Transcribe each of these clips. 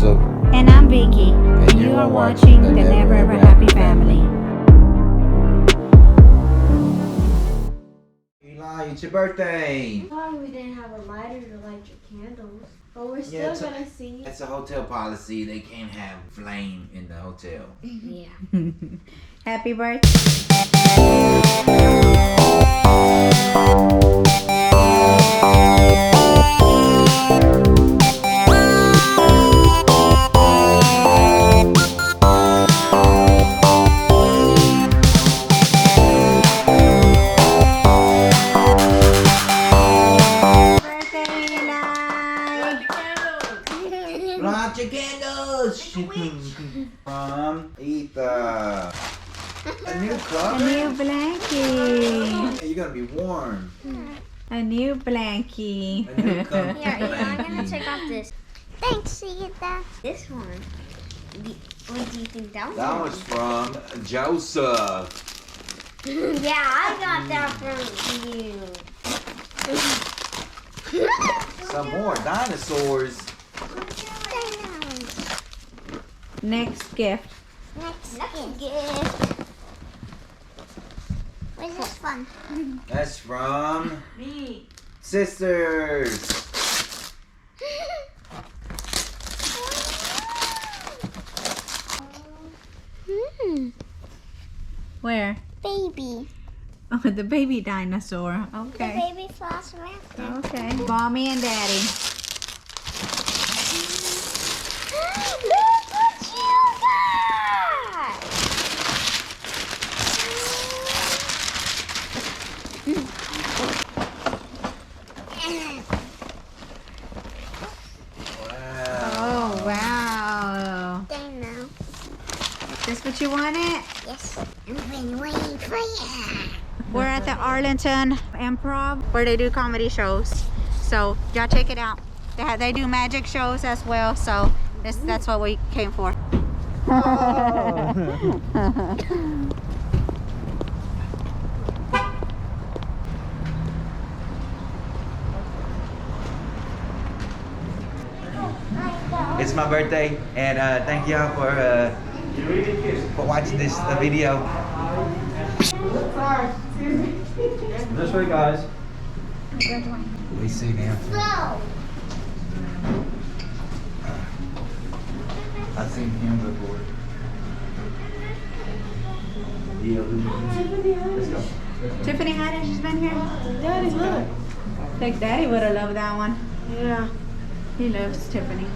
Joseph. And I'm Vicky. And you are watching the Never Ever Happy Family. Eli, it's your birthday. Sorry we didn't have a lighter to light your candles. But we're still gonna see. It's a hotel policy. They can't have flame in the hotel. Yeah. Happy birthday. Light your candles! From Ethan. A new cover? A new blankie. You're gonna be warm. A new blankie. A new cover. Here, I'm gonna take off this. Thanks, Ethan. This one. What do you think that one? That was from Joseph. Yeah, I got that from you. Some more dinosaurs. Next gift. Next gift. Where's this from? That's from Me. Sisters. Where? Baby. Oh, the baby dinosaur. Okay. The baby velociraptor. Okay. Mommy and Daddy. Look what you got! Oh, wow. They know. This what you wanted? Yes. I've been waiting for you. We're at the Arlington Improv where they do comedy shows. So y'all check it out. They do magic shows as well. So that's what we came for. It's my birthday, and thank y'all for watching this video. This way, guys. We see now. Go. I've seen him before. Yeah, let's go. Tiffany hadn't just been here? Daddy's look. Like Daddy would have loved that one. Yeah. He loves Tiffany.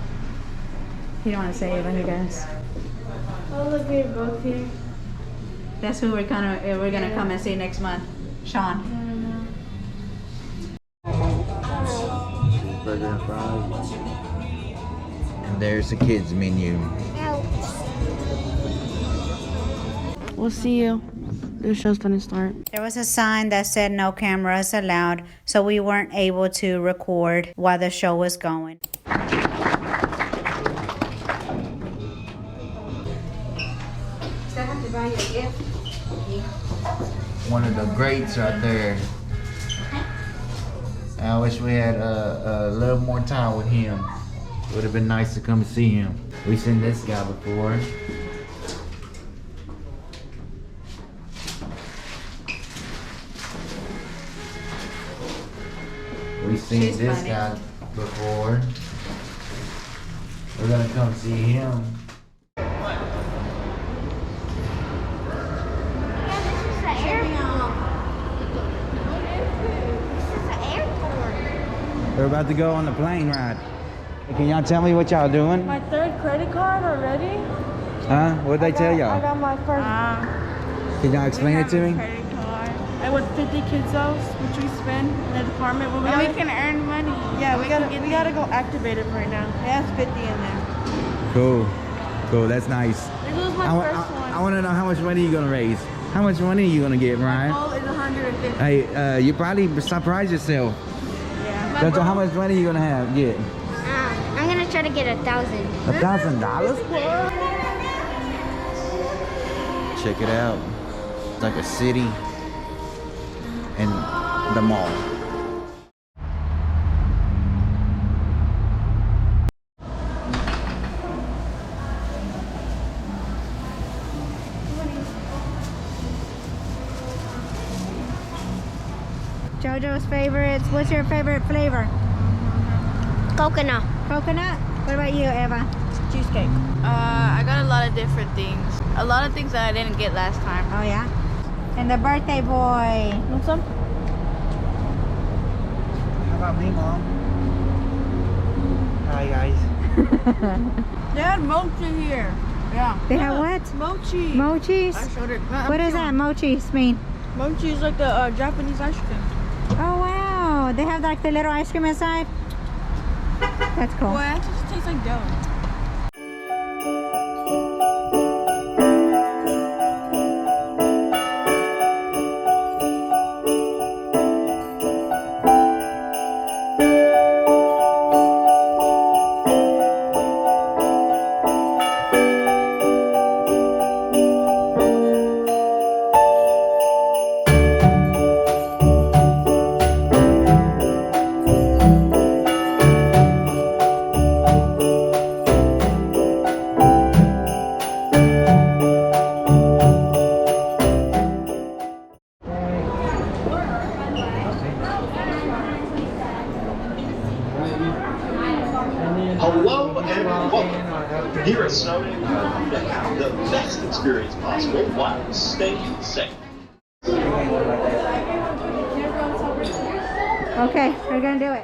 He don't want to say it, but he does. Oh, look, we're both here. That's who we're gonna come and see next month. Sean. Burger and fries. And there's the kids menu. We'll see you. The show's gonna start. There was a sign that said no cameras allowed, so we weren't able to record while the show was going. Still have to buy you a gift. One of the greats right there. I wish we had a little more time with him. Would have been nice to come see him. We've seen this guy before. We've seen She's this funny. guy before. We're gonna come see him. We're about to go on the plane ride. Can y'all tell me what y'all doing? My third credit card already? Huh? What'd they tell I y'all? got my first. Can y'all explain it to me? Credit card. And with 50 kids, which we spend in the department, we can earn money. Yeah, we gotta go activate it right now. It has 50 in there. Cool. Cool, that's nice. This was my first one. I want to know how much money you gonna raise. How much money are you gonna get, Ryan? Goal is 150. Hey, you probably surprise yourself. Yeah. Don't know how much money you gonna get. I'm gonna try to get 1,000. $1,000? Check it out. It's like a city and the mall. JoJo's favorites. What's your favorite flavor? Coconut. Coconut? What about you, Eva? Cheesecake. I got a lot of different things. A lot of things that I didn't get last time. Oh, yeah? And the birthday boy. Want some? How about me, Mom? Hi, guys. They had mochi here. Yeah. They have what? Mochi. Mochis? I showed it. What does that mochis mean? Mochi is like the Japanese ice cream. Oh, wow. They have like the little ice cream inside? That's cool. Boy, it just tastes like dough. Hello and welcome. Here at Snowday, we want you to have the best experience possible while staying safe. Okay, we're gonna do it.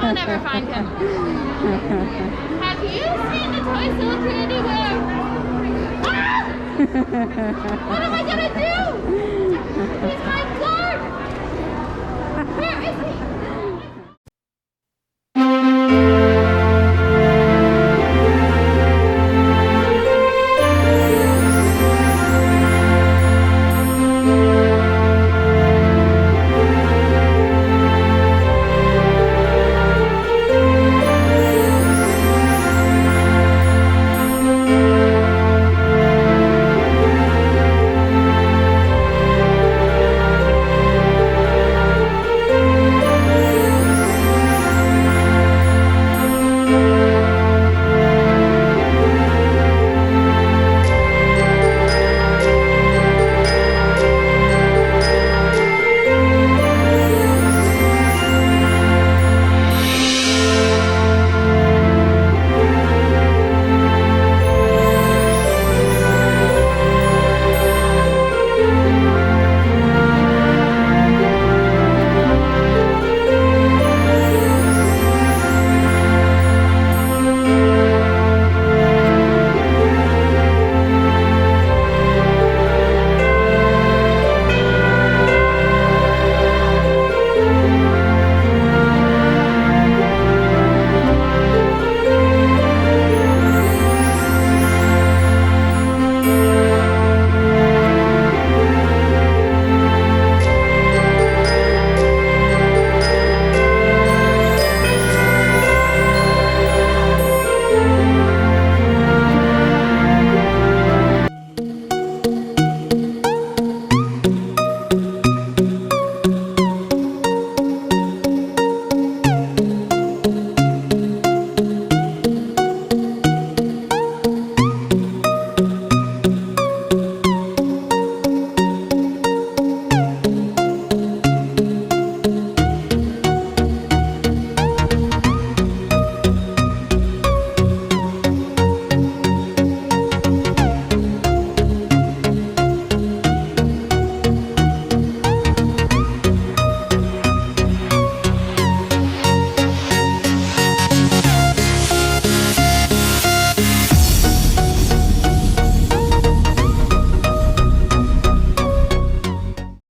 I'll never find him. Have you seen the toy soldier anywhere? Ah! What am I gonna do? He's my